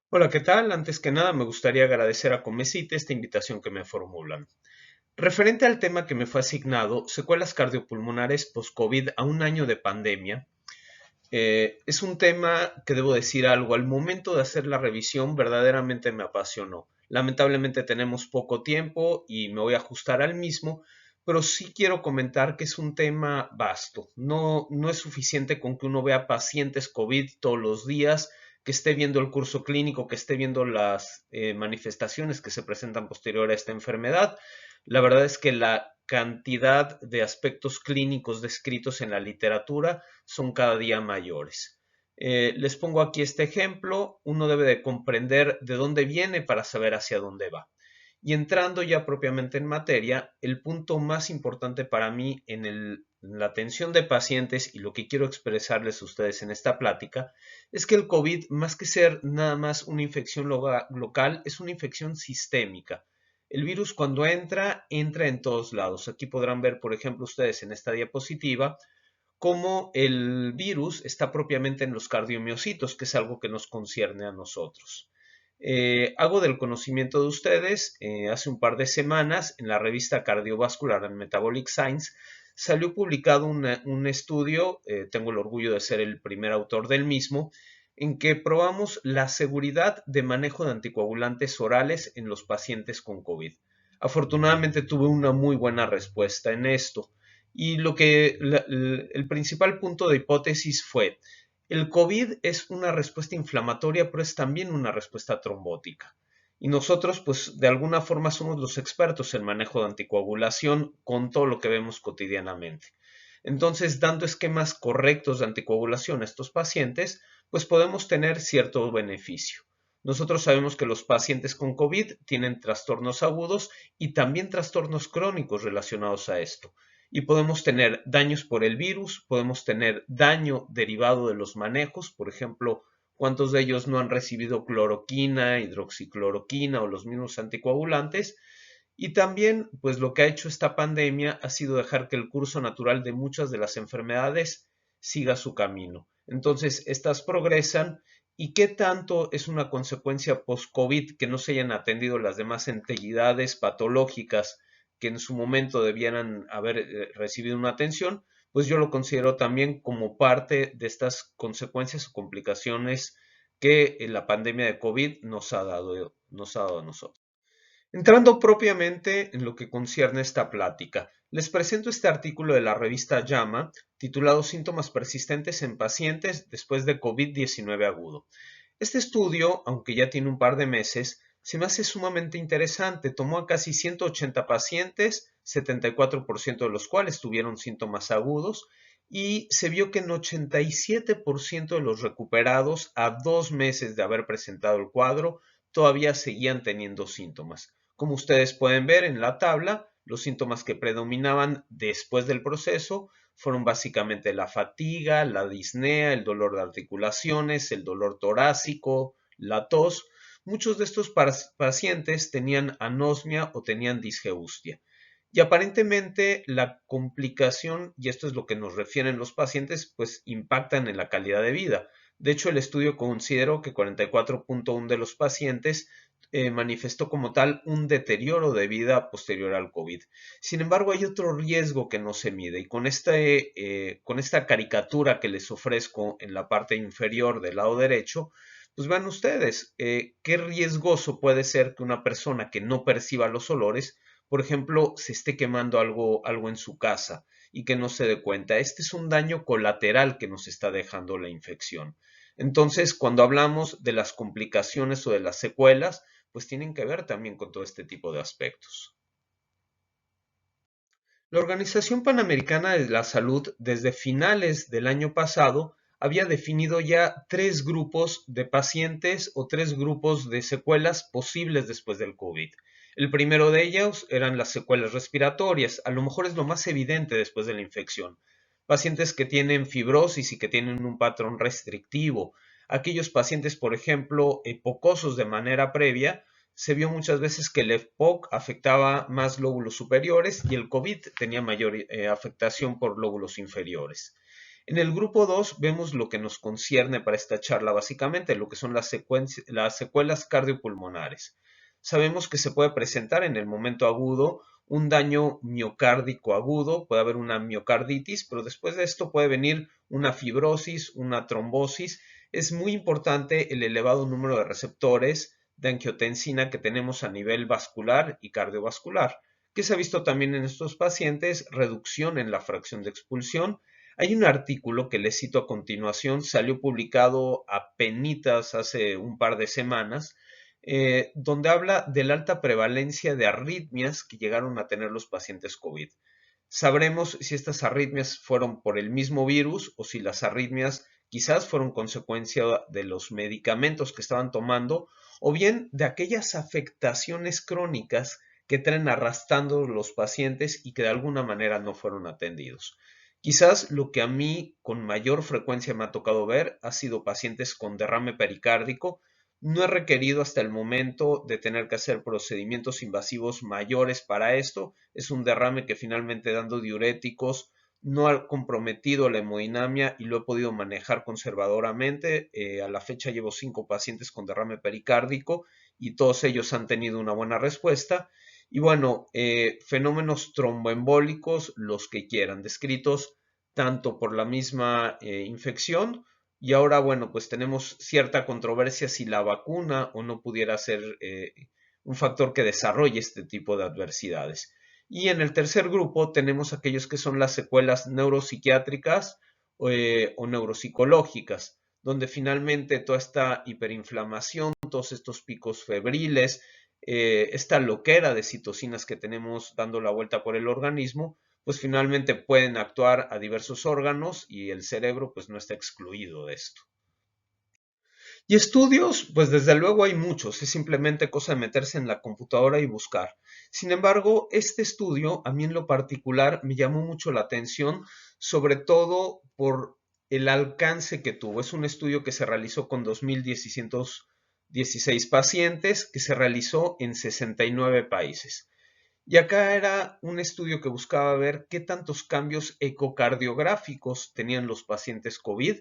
Hola, ¿qué tal? Antes que nada, me gustaría agradecer a Comecite esta invitación que me formulan. Referente al tema que me fue asignado, secuelas cardiopulmonares post-COVID a un año de pandemia, es un tema que debo decir algo. Al momento de hacer la revisión, verdaderamente me apasionó. Lamentablemente tenemos poco tiempo y me voy a ajustar al mismo, pero sí quiero comentar que es un tema vasto. No es suficiente con que uno vea pacientes COVID todos los días, que esté viendo el curso clínico, que esté viendo las manifestaciones que se presentan posterior a esta enfermedad. La verdad es que la cantidad de aspectos clínicos descritos en la literatura son cada día mayores. Les pongo aquí este ejemplo. Uno debe de comprender de dónde viene para saber hacia dónde va. Y entrando ya propiamente en materia, el punto más importante para mí en la atención de pacientes y lo que quiero expresarles a ustedes en esta plática es que el COVID, más que ser nada más una infección local, es una infección sistémica. El virus cuando entra en todos lados. Aquí podrán ver, por ejemplo, ustedes en esta diapositiva, cómo el virus está propiamente en los cardiomiocitos, que es algo que nos concierne a nosotros. Hago del conocimiento de ustedes, hace un par de semanas en la revista Cardiovascular and Metabolic Science salió publicado un estudio, tengo el orgullo de ser el primer autor del mismo, en que probamos la seguridad de manejo de anticoagulantes orales en los pacientes con COVID. Afortunadamente tuve una muy buena respuesta en esto. Y el principal punto de hipótesis fue, el COVID es una respuesta inflamatoria, pero es también una respuesta trombótica. Y nosotros, pues, de alguna forma somos los expertos en manejo de anticoagulación con todo lo que vemos cotidianamente. Entonces, dando esquemas correctos de anticoagulación a estos pacientes, pues podemos tener cierto beneficio. Nosotros sabemos que los pacientes con COVID tienen trastornos agudos y también trastornos crónicos relacionados a esto. Y podemos tener daños por el virus, podemos tener daño derivado de los manejos, por ejemplo, cuántos de ellos no han recibido cloroquina, hidroxicloroquina o los mismos anticoagulantes. Y también, pues lo que ha hecho esta pandemia ha sido dejar que el curso natural de muchas de las enfermedades siga su camino. Entonces, estas progresan. ¿Y qué tanto es una consecuencia post-COVID que no se hayan atendido las demás entidades patológicas que en su momento debieran haber recibido una atención? Pues yo lo considero también como parte de estas consecuencias o complicaciones que la pandemia de COVID nos ha dado a nosotros. Entrando propiamente en lo que concierne esta plática, les presento este artículo de la revista JAMA titulado Síntomas persistentes en pacientes después de COVID-19 agudo. Este estudio, aunque ya tiene un par de meses, se me hace sumamente interesante. Tomó a casi 180 pacientes, 74% de los cuales tuvieron síntomas agudos, y se vio que en 87% de los recuperados a 2 meses de haber presentado el cuadro todavía seguían teniendo síntomas. Como ustedes pueden ver en la tabla, los síntomas que predominaban después del proceso fueron básicamente la fatiga, la disnea, el dolor de articulaciones, el dolor torácico, la tos. Muchos de estos pacientes tenían anosmia o tenían disgeustia. Y aparentemente la complicación, y esto es lo que nos refieren los pacientes, pues impactan en la calidad de vida. De hecho, el estudio consideró que 44.1 de los pacientes manifestó como tal un deterioro de vida posterior al COVID. Sin embargo, hay otro riesgo que no se mide y con esta caricatura que les ofrezco en la parte inferior del lado derecho, pues vean ustedes qué riesgoso puede ser que una persona que no perciba los olores, por ejemplo, se esté quemando algo en su casa y que no se dé cuenta. Este es un daño colateral que nos está dejando la infección. Entonces, cuando hablamos de las complicaciones o de las secuelas, pues tienen que ver también con todo este tipo de aspectos. La Organización Panamericana de la Salud, desde finales del año pasado, había definido ya 3 grupos de pacientes o 3 grupos de secuelas posibles después del COVID. El primero de ellos eran las secuelas respiratorias, a lo mejor es lo más evidente después de la infección. Pacientes que tienen fibrosis y que tienen un patrón restrictivo. Aquellos pacientes, por ejemplo, epocosos de manera previa, se vio muchas veces que el EPOC afectaba más lóbulos superiores y el COVID tenía mayor afectación por lóbulos inferiores. En el grupo 2 vemos lo que nos concierne para esta charla básicamente, lo que son las secuelas cardiopulmonares. Sabemos que se puede presentar en el momento agudo un daño miocárdico agudo, puede haber una miocarditis, pero después de esto puede venir una fibrosis, una trombosis. Es muy importante el elevado número de receptores de angiotensina que tenemos a nivel vascular y cardiovascular, que se ha visto también en estos pacientes, reducción en la fracción de expulsión. Hay un artículo que les cito a continuación, salió publicado apenas hace un par de semanas, donde habla de la alta prevalencia de arritmias que llegaron a tener los pacientes COVID. Sabremos si estas arritmias fueron por el mismo virus o si las arritmias quizás fueron consecuencia de los medicamentos que estaban tomando o bien de aquellas afectaciones crónicas que traen arrastrando los pacientes y que de alguna manera no fueron atendidos. Quizás lo que a mí con mayor frecuencia me ha tocado ver ha sido pacientes con derrame pericárdico. No he requerido hasta el momento de tener que hacer procedimientos invasivos mayores para esto. Es un derrame que finalmente dando diuréticos no ha comprometido la hemodinamia y lo he podido manejar conservadoramente. A la fecha llevo 5 pacientes con derrame pericárdico y todos ellos han tenido una buena respuesta. Y bueno, fenómenos tromboembólicos, los que quieran, descritos tanto por la misma infección y ahora, bueno, pues tenemos cierta controversia si la vacuna o no pudiera ser un factor que desarrolle este tipo de adversidades. Y en el tercer grupo tenemos aquellos que son las secuelas neuropsiquiátricas o neuropsicológicas, donde finalmente toda esta hiperinflamación, todos estos picos febriles, esta loquera de citocinas que tenemos dando la vuelta por el organismo, pues finalmente pueden actuar a diversos órganos y el cerebro pues no está excluido de esto. Y estudios, pues desde luego hay muchos, es simplemente cosa de meterse en la computadora y buscar. Sin embargo, este estudio a mí en lo particular me llamó mucho la atención, sobre todo por el alcance que tuvo. Es un estudio que se realizó con 2.616 pacientes, que se realizó en 69 países. Y acá era un estudio que buscaba ver qué tantos cambios ecocardiográficos tenían los pacientes COVID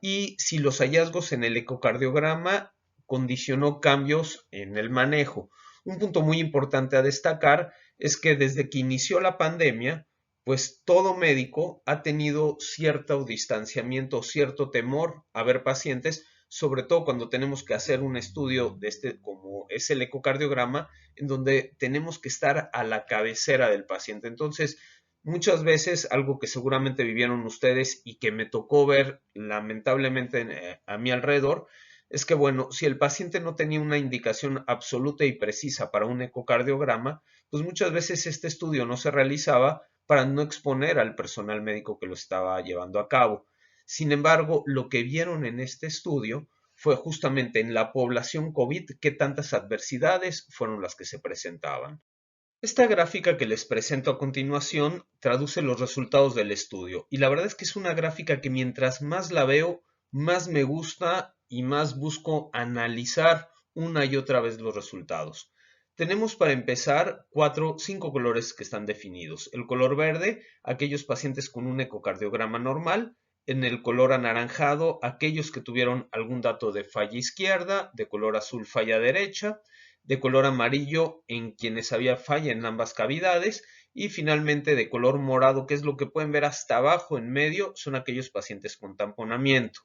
y si los hallazgos en el ecocardiograma condicionó cambios en el manejo. Un punto muy importante a destacar es que desde que inició la pandemia, pues todo médico ha tenido cierto distanciamiento, cierto temor a ver pacientes, sobre todo cuando tenemos que hacer un estudio de este como es el ecocardiograma, en donde tenemos que estar a la cabecera del paciente. Entonces, muchas veces algo que seguramente vivieron ustedes y que me tocó ver lamentablemente a mi alrededor es que, bueno, si el paciente no tenía una indicación absoluta y precisa para un ecocardiograma, pues muchas veces este estudio no se realizaba para no exponer al personal médico que lo estaba llevando a cabo. Sin embargo, lo que vieron en este estudio fue justamente en la población COVID qué tantas adversidades fueron las que se presentaban. Esta gráfica que les presento a continuación traduce los resultados del estudio y la verdad es que es una gráfica que mientras más la veo, más me gusta y más busco analizar una y otra vez los resultados. Tenemos para empezar cinco colores que están definidos. El color verde, aquellos pacientes con un ecocardiograma normal. En el color anaranjado, aquellos que tuvieron algún dato de falla izquierda, de color azul falla derecha, de color amarillo en quienes había falla en ambas cavidades y finalmente de color morado, que es lo que pueden ver hasta abajo en medio, son aquellos pacientes con tamponamiento.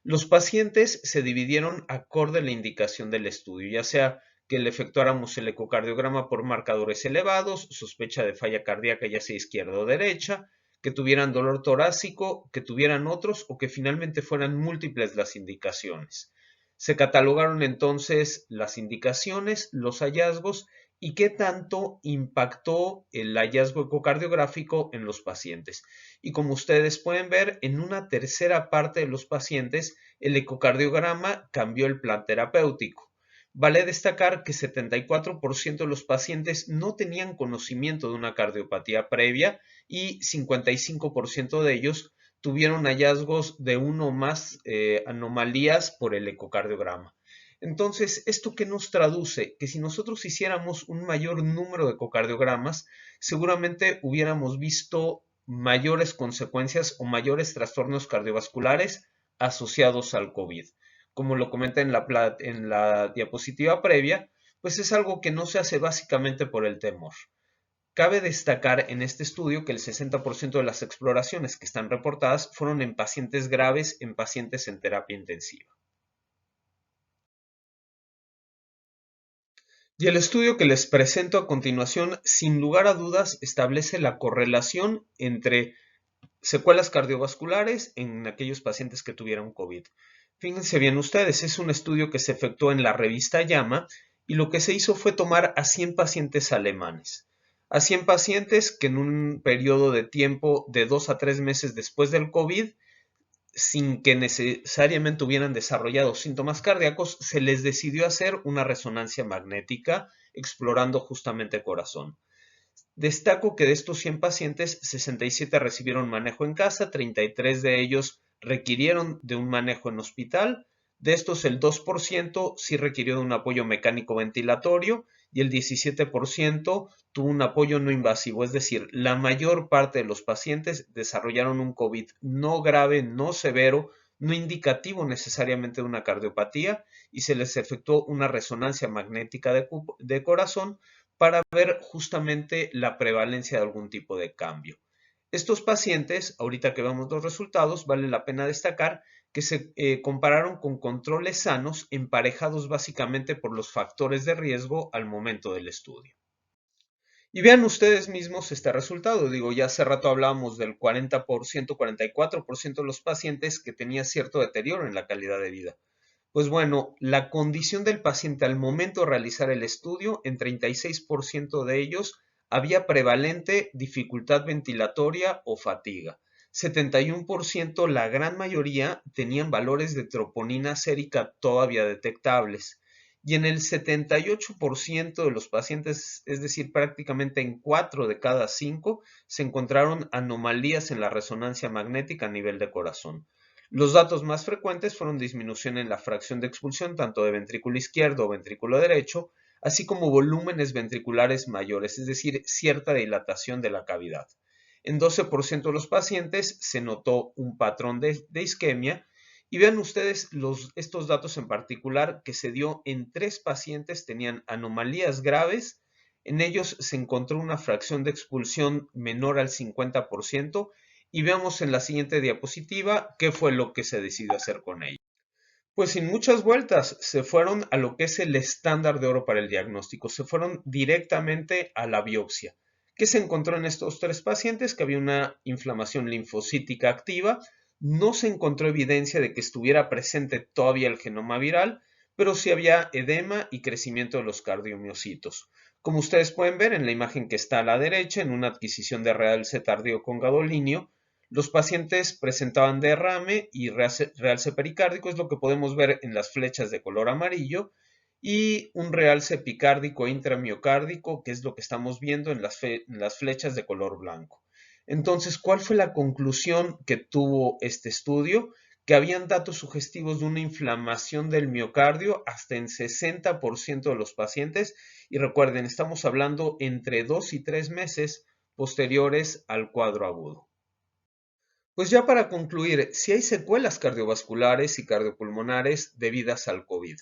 Los pacientes se dividieron acorde a la indicación del estudio, ya sea que le efectuáramos el ecocardiograma por marcadores elevados, sospecha de falla cardíaca ya sea izquierda o derecha, que tuvieran dolor torácico, que tuvieran otros o que finalmente fueran múltiples las indicaciones. Se catalogaron entonces las indicaciones, los hallazgos y qué tanto impactó el hallazgo ecocardiográfico en los pacientes. Y como ustedes pueden ver, en una tercera parte de los pacientes, el ecocardiograma cambió el plan terapéutico. Vale destacar que 74% de los pacientes no tenían conocimiento de una cardiopatía previa y 55% de ellos tuvieron hallazgos de uno o más anomalías por el ecocardiograma. Entonces, ¿esto qué nos traduce? Que si nosotros hiciéramos un mayor número de ecocardiogramas, seguramente hubiéramos visto mayores consecuencias o mayores trastornos cardiovasculares asociados al COVID. Como lo comenté en la diapositiva previa, pues es algo que no se hace básicamente por el temor. Cabe destacar en este estudio que el 60% de las exploraciones que están reportadas fueron en pacientes graves, en pacientes en terapia intensiva. Y el estudio que les presento a continuación, sin lugar a dudas, establece la correlación entre secuelas cardiovasculares en aquellos pacientes que tuvieron COVID. Fíjense bien ustedes, es un estudio que se efectuó en la revista JAMA y lo que se hizo fue tomar a 100 pacientes alemanes. A 100 pacientes que en un periodo de tiempo de 2 a 3 meses después del COVID, sin que necesariamente hubieran desarrollado síntomas cardíacos, se les decidió hacer una resonancia magnética explorando justamente el corazón. Destaco que de estos 100 pacientes, 67 recibieron manejo en casa, 33 de ellos requirieron de un manejo en hospital. De estos, el 2% sí requirió de un apoyo mecánico ventilatorio y el 17% tuvo un apoyo no invasivo. Es decir, la mayor parte de los pacientes desarrollaron un COVID no grave, no severo, no indicativo necesariamente de una cardiopatía y se les efectuó una resonancia magnética de corazón para ver justamente la prevalencia de algún tipo de cambio. Estos pacientes, ahorita que vemos los resultados, vale la pena destacar que se compararon con controles sanos emparejados básicamente por los factores de riesgo al momento del estudio. Y vean ustedes mismos este resultado. Digo, ya hace rato hablábamos del 40%, 44% de los pacientes que tenía cierto deterioro en la calidad de vida. Pues bueno, la condición del paciente al momento de realizar el estudio, en 36% de ellos había prevalente dificultad ventilatoria o fatiga. 71%, la gran mayoría, tenían valores de troponina sérica todavía detectables. Y en el 78% de los pacientes, es decir, prácticamente en 4 de cada 5, se encontraron anomalías en la resonancia magnética a nivel de corazón. Los datos más frecuentes fueron disminución en la fracción de expulsión tanto de ventrículo izquierdo o ventrículo derecho, así como volúmenes ventriculares mayores, es decir, cierta dilatación de la cavidad. En 12% de los pacientes se notó un patrón de isquemia y vean ustedes estos datos en particular que se dio en 3 pacientes, tenían anomalías graves, en ellos se encontró una fracción de expulsión menor al 50%, y veamos en la siguiente diapositiva qué fue lo que se decidió hacer con ella. Pues sin muchas vueltas, se fueron a lo que es el estándar de oro para el diagnóstico, se fueron directamente a la biopsia. ¿Qué se encontró en estos 3 pacientes? Que había una inflamación linfocítica activa, no se encontró evidencia de que estuviera presente todavía el genoma viral, pero sí había edema y crecimiento de los cardiomiocitos. Como ustedes pueden ver en la imagen que está a la derecha, en una adquisición de realce tardío con gadolinio, los pacientes presentaban derrame y realce pericárdico, es lo que podemos ver en las flechas de color amarillo, y un realce epicárdico e intramiocárdico, que es lo que estamos viendo en las flechas de color blanco. Entonces, ¿cuál fue la conclusión que tuvo este estudio? Que habían datos sugestivos de una inflamación del miocardio hasta en 60% de los pacientes, y recuerden, estamos hablando entre 2 y 3 meses posteriores al cuadro agudo. Pues ya para concluir, si hay secuelas cardiovasculares y cardiopulmonares debidas al COVID.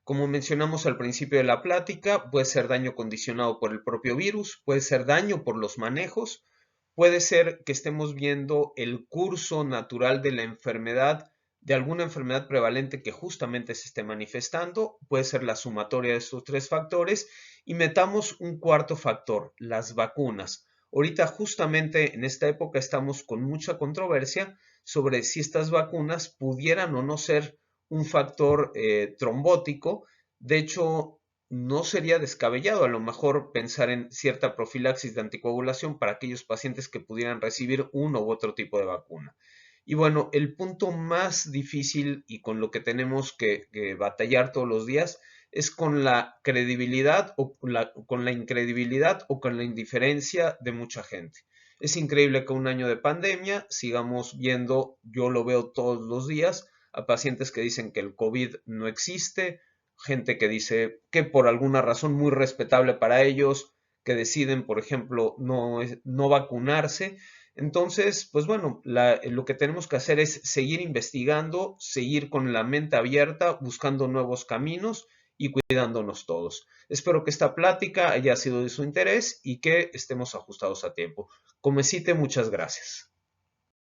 Como mencionamos al principio de la plática, puede ser daño condicionado por el propio virus, puede ser daño por los manejos, puede ser que estemos viendo el curso natural de la enfermedad, de alguna enfermedad prevalente que justamente se esté manifestando, puede ser la sumatoria de estos 3 factores, y metamos un cuarto factor, las vacunas. Ahorita justamente en esta época estamos con mucha controversia sobre si estas vacunas pudieran o no ser un factor trombótico. De hecho, no sería descabellado a lo mejor pensar en cierta profilaxis de anticoagulación para aquellos pacientes que pudieran recibir uno u otro tipo de vacuna. Y bueno, el punto más difícil y con lo que tenemos que batallar todos los días es con la credibilidad o con la incredibilidad o con la indiferencia de mucha gente. Es increíble que un año de pandemia sigamos viendo, yo lo veo todos los días, a pacientes que dicen que el COVID no existe, gente que dice que por alguna razón muy respetable para ellos, que deciden, por ejemplo, no vacunarse. Entonces, pues bueno, lo que tenemos que hacer es seguir investigando, seguir con la mente abierta, buscando nuevos caminos y cuidándonos todos. Espero que esta plática haya sido de su interés y que estemos ajustados a tiempo. Comecite, muchas gracias.